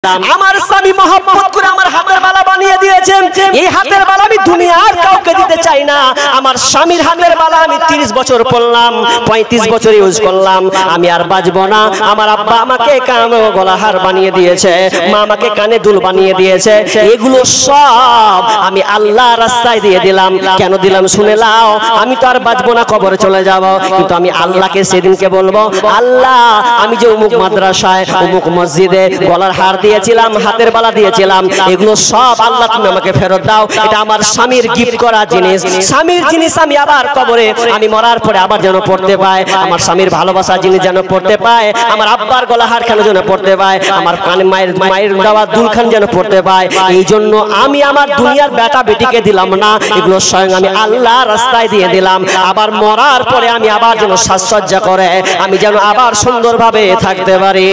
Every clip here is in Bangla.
আমার স্বামী মহব্বত করে আমার হাতের বালা বানিয়ে দিয়েছেন। এই হাতের বালা আমি দুনিয়ার কাউকে দিতে চাই না। আমার স্বামীর হাতের বালা আমি 30 বছর পরলাম, 35 বছর ইউজ করলাম, আমি আর বাজবো না। আমার আব্বা আমাকে কানে গলাহার বানিয়ে দিয়েছে, মা আমাকে কানে দুল বানিয়ে দিয়েছে, এগুলো সব আমি আল্লাহর রাস্তায় দিয়ে দিলাম। কেন দিলাম শুনে নাও। আমি তো আর বাজবো না, কবরে চলে যাব, কিন্তু আমি আল্লাহকে সেদিনকে বলবো, আল্লাহ আমি যে অমুক মাদ্রাসায় অমুক মসজিদে গলার হার দিয়েছিলাম, হাতের বালা দিয়েছিলাম, এগুলো সব আল্লাহ তুমি আমাকে ফেরত দাও। এটা আমার স্বামীর গিফট করা জিনিস, স্বামীর জিনিস আমি আবার কবরে আমি মরার পরে আবার যেন পড়তে পাই, আমার স্বামীর ভালোবাসা জিনিস যেন পড়তে পায়, আমার আব্বার গলা হার কেন যেন পড়তে পায়, আমার কানে মায়ের দেওয়া দুলখান যেন পড়তে পায়। এই জন্য আমি আমার দুনিয়ার বেটা বেটিকে দিলাম না, এগুলো স্বয়ং আমি আল্লাহ রাস্তায় দিয়ে দিলাম। আবার মরার পরে আমি আবার যেন সাজসজ্জা করে আমি যেন আবার সুন্দরভাবে থাকতে পারি।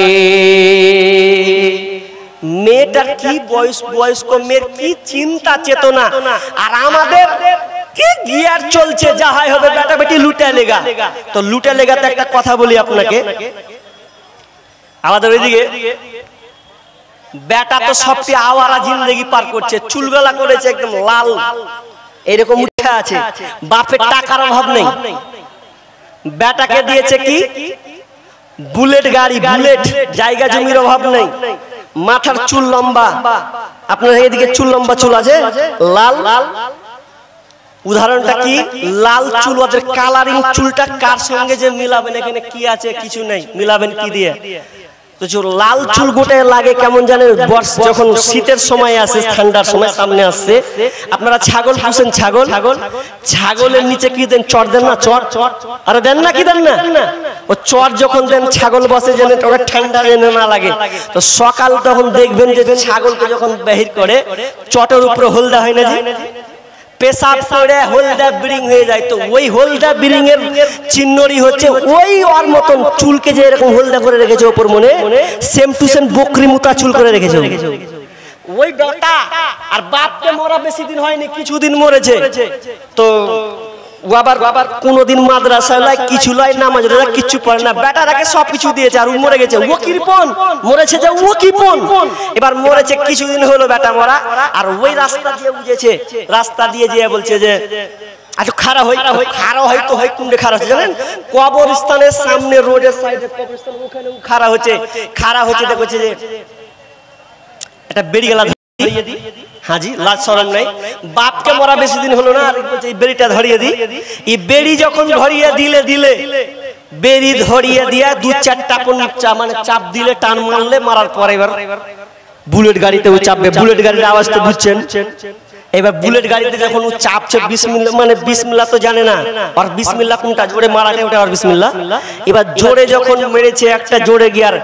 মেয়েটার কি বয়স্ক মেয়ের কি চিন্তা চেতনা, আর আমাদের কি গিয়ার চলছে, যা হয় হবে, বেটা বেটি লুটে লেগা। তো লুটে লেগাতে একটা কথা বলি আপনাকে, আমাদের ওইদিকে বেটা তো সবটি আওয়ারা জিন্দগি পার করছে, চুলগলা করেছে একদম লাল এরকম উঠে আছে, বাপের টাকার অভাব নেই, বেটাকে দিয়েছে কি বুলেট গাড়ি, বুলেট, জায়গা জমির অভাব নেই, মাথার চুল লম্বা, আপনার এদিকে চুল লম্বা চুল আছে লাল, উদাহরণটা কি লাল চুল, ওদের কালারিং চুলটা কার সঙ্গে যে মিলাবেন, এখানে কি আছে কিছু নেই, মিলাবেন কি দিয়ে? তো লাল চুল গোটে লাগে কেমন জানেন, যখন শীতের সময় আসে, ঠান্ডার সময় সামনে আসছে, আপনারা ছাগল পুষেন, ছাগলের নিচে কি দেন, চট দেন না, চট, আরে দেন না, কি দেন না, ও চট যখন দেন ছাগল বসে যেন ওরা ঠান্ডা যেন না লাগে। তো সকাল তখন দেখবেন যে ছাগলকে যখন বাহির করে চটের উপরে হলদা হয় না, পেশাব করে হলদা ব্রিং হয়ে যায়, তো ওই হলদা ব্রিং এর চিহ্নই হচ্ছে ওই ওর মতন চুলকে যে এরকম হলদা করে রেখেছে ওপর, মনে সেম টু সেম বকরি মুতা চুল করে রেখেছে ওই বেটা। আর বাপকে মরা বেশি দিন হয়নি, কিছুদিন মরেছে, তো আবার কোনদিন মাদ্রাসায় লাই কিছু লাই, নামাজ রোজা কিছু পড়ে না, বেটারাকে সবকিছু দিয়েছে আর ও মরে গেছে, ও কিরপন মরেছে যে ও কিপন, এবার মরেছে কিছুদিন হলো বেটা মরা, আর ওই রাস্তা দিয়ে বুঝেছে, রাস্তা দিয়ে যেয়ে বলছে যে আচ্ছা খাড়া হয় তো হয় কোনটা খাড়া হচ্ছে জানেন, কবরস্থানের সামনে রোডের সাইডে কবরস্থান, ওখানে খাড়া হচ্ছে দেখছে যে এটা বেরিয়ে গেল, হাজি লাজ শরম নাই, বাপকে মরা বেশি দিন হলো না, আর এই বেড়িটা ধরিয়ে দি, এই বেড়ি যখন ধরিয়ে দিলে বেড়ি ধরিয়ে দিয়া 2-4টা মানে চাপ দিলে, টান মারলে, মারার পরে এবার বুলেট গাড়িতে ও চাপবে, বুলেট গাড়ির আওয়াজ তো বুঝছেন, এবার বুলেট গাড়িতে যখন ও চাপছে, বিসমিল্লাহ মানে বিসমিল্লাহ তো জানে না, আর বিসমিল্লাহ কোনটা জোরে মারাতে ওটা আর বিসমিল্লাহ, এবার জোরে যখন মেরেছে একটা জোরে গিয়ার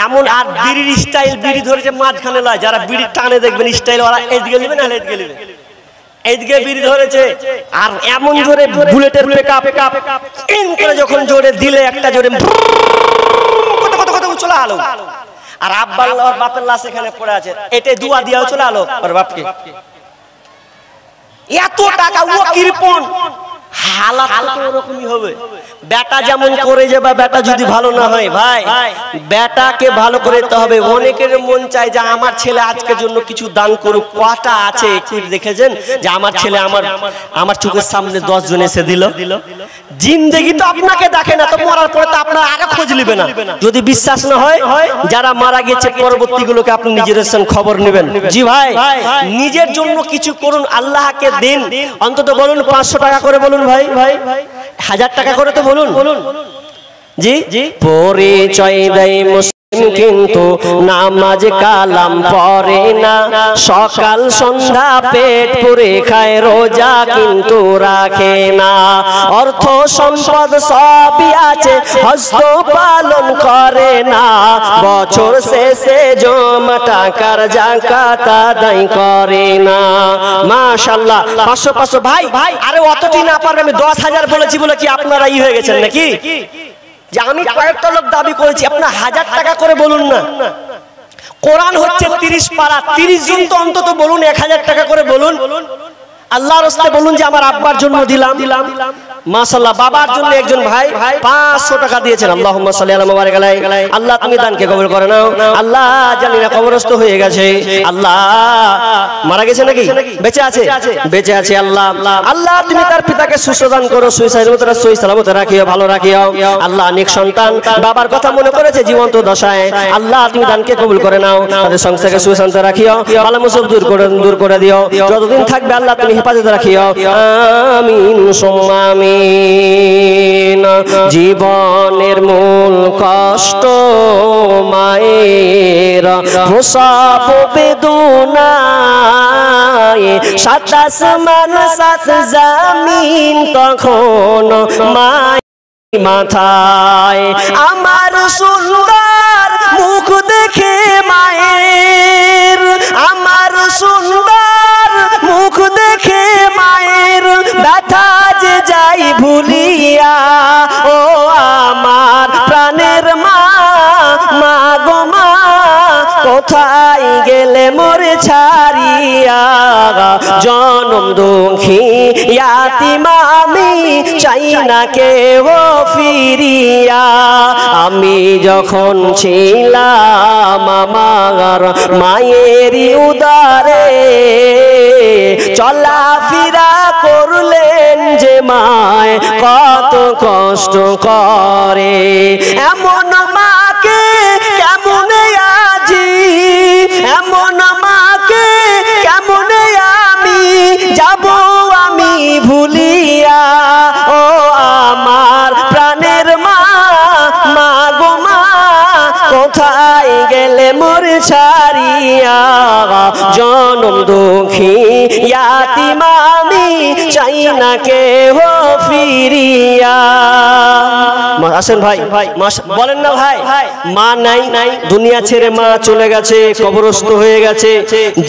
এমন, আর বিড়ির স্টাইল, বিড়ি ধরেছে মাঝখানে লয়, যারা বিড়ি টানে দেখবেন স্টাইল ওরা এইদিকে নেবে না এইদিকে নেবে, এইদিকে বিড়ি ধরেছে, আর এমন জোরে বুলেটের পিকআপ ইন করে যখন জোরে দিলে, একটা জোরে কত চলে আলো, আর আব্বার বাপের লাশ এখানে পড়ে আছে, এটাই দুয়া দিয়াও চলে আলো আর বাপকে। এত টাকা ও কিরপন হালাত তো এরকমই হবে, বেটা যেমন করে যাবে, বেটা যদি ভালো না হয় ভাই, বেটাকে ভালো করে দিতে হবে। অনেকের মন চায় যে আমার ছেলে আজকের জন্য কিছু দান করুক, কটা আছে একটু দেখেছেন যে আমার ছেলে আমার চোখের সামনে 10 জন এসে দিল, জিন্দেগি তো আপনাকে দেখে না, তো মরার পরে তো আপনার আগে খোঁজ নেবে না। যদি বিশ্বাস না হয়, যারা মারা গেছে পরবর্তী গুলোকে আপনি নিজের খবর নেবেন। জি ভাই, নিজের জন্য কিছু করুন, আল্লাহকে দিন, অন্তত বলুন 500 টাকা করে বলুন ভাই, 1000 টাকা করে তো বলুন, জি পরিচয় দেয় মুসলিম কিন্তু নামাজ কালাম পড়ে না, সকাল সন্ধ্যা পেট পুরে খায়, রোজা কিন্তু রাখে না, অর্থ সম্পদ সবই আছে, হজ পালন করে না, বছর শেষে জমা টাকার যাকাত আদায় করে না। মাশাআল্লাহ, 500 ভাই, আরে অতটি না পারবে, আমি 10,000 বলেছি বলে কি আপনারা হয়ে গেছেন নাকি? যে আমি কয়েকটা লোক দাবি করেছি, আপনার 1000 টাকা করে বলুন না। কোরআন হচ্ছে 30 পারা, 30 জন তো অন্তত বলুন, 1000 টাকা করে বলুন, আল্লাহর রাস্তায় বলুন যে আমার আব্বার জন্য দিলাম, মাশাআল্লাহ বাবার জন্য একজন ভাই 500 টাকা দিয়েছেন। আল্লাহুম্মা সাল্লি আলা মুবারাক আলাইহি। আল্লাহ তুমি দানকে কবুল করে নাও। আল্লাহ জানি না কবরস্থ হয়ে গেছে, আল্লাহ মারা গেছে নাকি বেঁচে আছে? বেঁচে আছে। আল্লাহ আল্লাহ তুমি তার পিতাকে সুস্থ দান করো, সহি সালামতে রাখিও, ভালো রাখিও। আল্লাহ অনেক সন্তান বাবার কথা মনে করেছে জীবন্ত দশায়, আল্লাহ তুমি দানকে কবুল করে নাও, তাদের সংসারকে সুশান্ত রাখিও, বালা মুসিবত দূর করে দিও, যতদিন থাকবে আল্লাহ তুমি হেফাজত রাখিও। আমিন সুম্মা আমিন। জীবনের মূল কষ্ট মায়ের, প্রসব বেদনায়, সাত আসমান সাত জামিন তখন মায়ের মাথায়। আমার সুন্দর মুখ দেখে মায়ের, আমার সুন্দর মুখ দেখে মায়ের, ব্যথা যে যাই ভুলিয়া। ও আমার প্রাণের মা, মা গো মা, কোথায় গেলে মোরে ছাড়িয়া। জনম দুঃখী ইয়াতিম আমি, চাই না কেউ ফিরিয়া। আমি যখন ছিলাম আমার মায়েরই উদারে, চলাফেরা করলেন যে মায় কত কষ্ট করে। এমন মাকে কেমন আজি, এমন মাকে কেমন আমি যাব আমি ভুলিয়া। ও আমার প্রাণের মা, মা গো মা, কোথায় গেলে মোর ছাড়িয়া। জনম দুঃখী ইয়াতিম আমি, চাই না কেহ ফিরিয়া। আসেন ভাই, বলেন না ভাই, মা নাই, দুনিয়া ছেড়ে মা চলে গেছে, কবরস্থ হয়ে গেছে।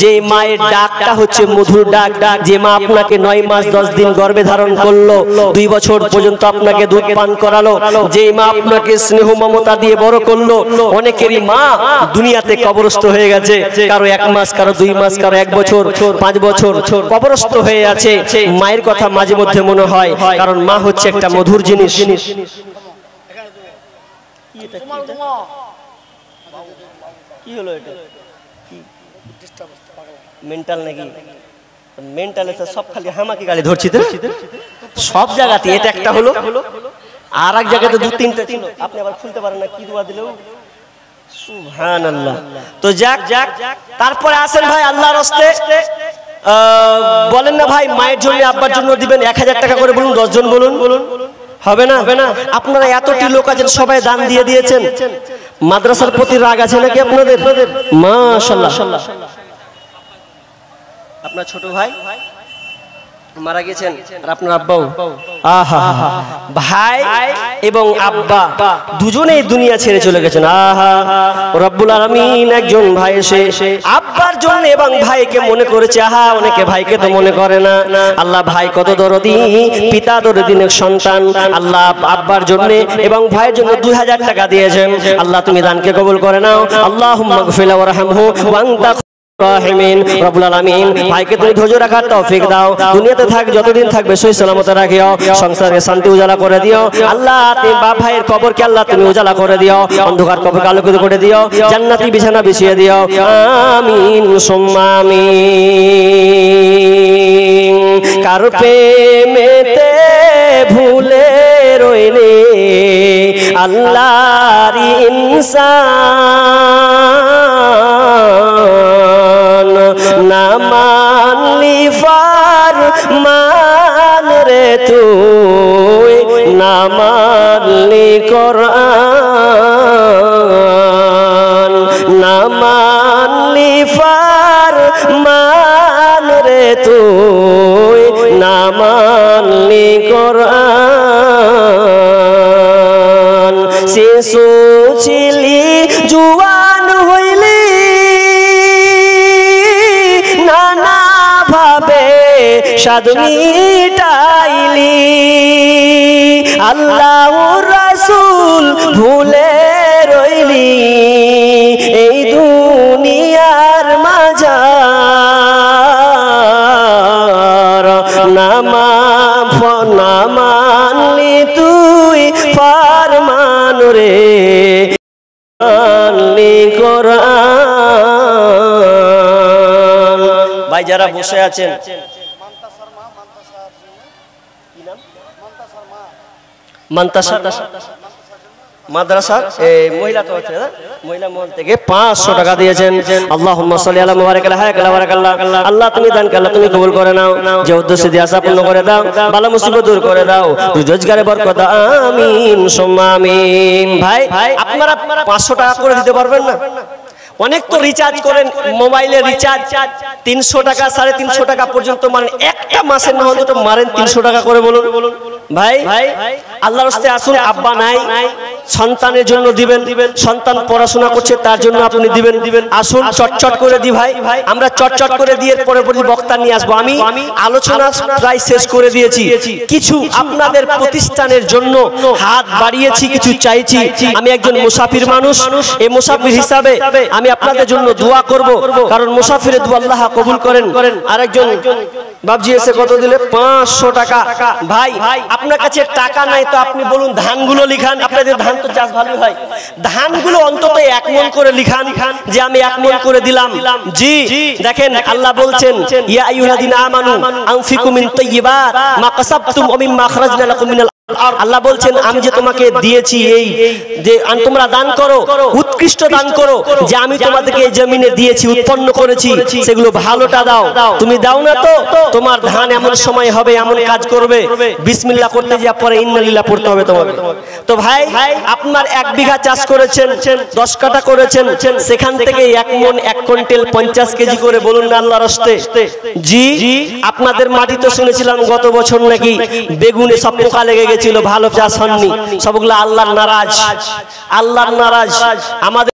যে মায়ের ডাকটা হচ্ছে মধুর ডাক, যে মা আপনাকে 9 মাস 10 দিন গর্ভে ধারণ করলো, 2 বছর পর্যন্ত আপনাকে দুধ পান করালো, যে মা আপনাকে স্নেহ মমতা দিয়ে বড় করলো। অনেকেরই মা দুনিয়াতে কবরস্থ হয়ে গেছে, কারো 1 মাস, কারো 2 মাস, কারো 1 বছর, 5 বছর কবরস্থ হয়ে আছে। মায়ের কথা মাঝে মধ্যে মনে হয়, কারণ মা হচ্ছে একটা মধুর জিনিস। কি হলো এটা? মেন্টাল নাকি? মেন্টাল এসে সব খালি হামাকি গালি ধরছি তো সব জায়গাতে। এটা একটা হলো, আর এক জায়গাতে 2-3টা ছিল, আপনি আবার খুলতে পারেন না, কি দোয়া দিলেও। সুবহানাল্লাহ। তো যাক, তারপরে আসেন ভাই আল্লাহর রাস্তে বলেন না ভাই, মায়ের জন্য আব্বার জন্য দিবেন 1000 টাকা করে, বলুন 10 জন বলুন, হবে না? আপনারা এতটি লোক আছেন, সবাই দান দিয়ে দিয়েছেন। মাদ্রাসার প্রতি রাগ আছে নাকি আপনাদের? মাশাআল্লাহ। আপনার ছোট ভাই মারা গেছেন, আর আপনার আব্বাও। আহা, ভাই এবং আব্বা দুজনেই দুনিয়া ছেড়ে চলে গেছেন। আহা, রব্বুল আলামিন একজন ভাই এসে আব্বার জন্য এবং ভাইকে মনে করেছে। আহা, অনেকে ভাইকে তো মনে করে না। আল্লাহ ভাই কত দরদি, পিতা দরদি সন্তান। আল্লাহ আব্বার জন্য এবং ভাইয়ের জন্য 2000 টাকা দিয়েছেন। আল্লাহ তুমি দানকে কবুল করে নাও। আল্লাহুম্মা গফির ওয়ারহামহু ওয়া আনতা রাহিমিন। রব্বুল আলামিন ভাইকে তুমি ধৈর্য রাখার তৌফিক দাও, দুনিয়াতে থাক যতদিন থাকবে সহি সালামতে রাখিও, সংসারে শান্তি উজালা করে দিও। আল্লাহ তুমি বাপ ভাইয়ের কবরকে আল্লাহ তুমি উজালা করে দিও, অন্ধকার কবরকে আলোকিত করে দিও, জান্নাতি বিছানা বিছিয়ে দিও। আমিন সুম্মা আমিন। কার প্রেমেতে ভুলে রইলে আল্লাহর ইনসান, না মানলি ফরমান রে তুই, না মানলি কোরআন, না মানলি ফরমান রে তুই, না মানলি কোরআন। শিশু ছিলি জুয়ান হইলি, নানা ভাবে স্বাদ মিটাইলি, আল্লাহর রাসূল ভুলে রইলি এই দুনিয়ার মাঝার। নামান ভাই যারা বসে আছেন মাদ্রাসা মহিলা তো আছে মহিলা মহল থেকে 500 টাকা দিয়েছেন। আল্লাহুম্মা সাল্লি আলা মুবারাক আলা হায়াক আলা বারাকাল্লাহ। আল্লাহ তুমি দান করলে তুমি কবুল করে নাও, যে উদ্দেশ্যে দিয়ে আশা পূর্ণ করে দাও, বালা মুসিবত দূর করে দাও, রোজগারে বরকত আমিন সুম্মা আমিন। ভাই আপনারা 500 টাকা করে দিতে পারবেন না? অনেক তো রিচার্জ করেন, মোবাইলে রিচার্জ 300 টাকা 350 টাকা পর্যন্ত মারেন, একটা মাসের না হলে তো মারেন 300 টাকা করে বলুন ভাই। আল্লাহর রাস্তায় আসুন, আব্বা নাই সন্তানের জন্য দিবেন, সন্তান পড়াশোনা করছে তার জন্য আপনি দিবেন। আসুন চটচট করে দি ভাই, আমরা চটচট করে দিয়ে পরে বক্তা নিয়ে আসবো। আমি আলোচনা প্রায় শেষ করে দিয়েছি, কিছু আপনাদের প্রতিষ্ঠানের জন্য হাত বাড়িয়েছি, কিছু চাইছি। আমি একজন মুসাফির মানুষ, এই মুসাফির হিসাবে আমি আপনাদের জন্য দোয়া করব, কারণ মুসাফিরের দোয়া আল্লাহ কবুল করেন। আরেকজন বাবজি এসে কত দিলে? 500 টাকা। ভাই আপনার কাছে টাকা নাই তো আপনি বলুন ধানগুলো লিখান, আপনাদের ধান তো চাষ ভালো হয়, ধানগুলো অন্তত 1 মণ করে লিখান যে আমি 1 মণ করে দিলাম। জি দেখেন আল্লাহ বলছেন ইয়া আইয়ুহাল্লাযীনা আমানু আনফিকু মিন তাইয়্যিবাত মা কাসাবতুম ওয়া মিম্মা আখরাজনা লাকুম মিনাল। আল্লাহ বলছেন আমি যে তোমাকে দিয়েছি এই যে তোমরা দান করো, উৎকৃষ্ট দান করো, যে আমি তোমাদেরকে এই জমিনে দিয়েছি, উৎপন্ন করেছি, সেগুলো ভালোটা দাও। তুমি দাও না তো তোমার ধান এমন সময় হবে, এমন কাজ করবে, বিসমিল্লাহ করতে যা পরে ইন্নালিল্লাহ পড়তে হবে তোমাকে। তো ভাই আপনার 1 বিঘা চাষ করেছেন, 10 কাঠা করেছেন, সেখান থেকে 1 মণ 1 কুইন্টাল 50 কেজি করে বলুন না আল্লাহর রাস্তে। জি আপনাদের মাটি তো শুনেছিলাম গত বছর নাকি বেগুনে সব পোকা লেগে ছিল, ভালো চাষ হয়নি, সবগুলো আল্লাহর নারাজ। আমাদের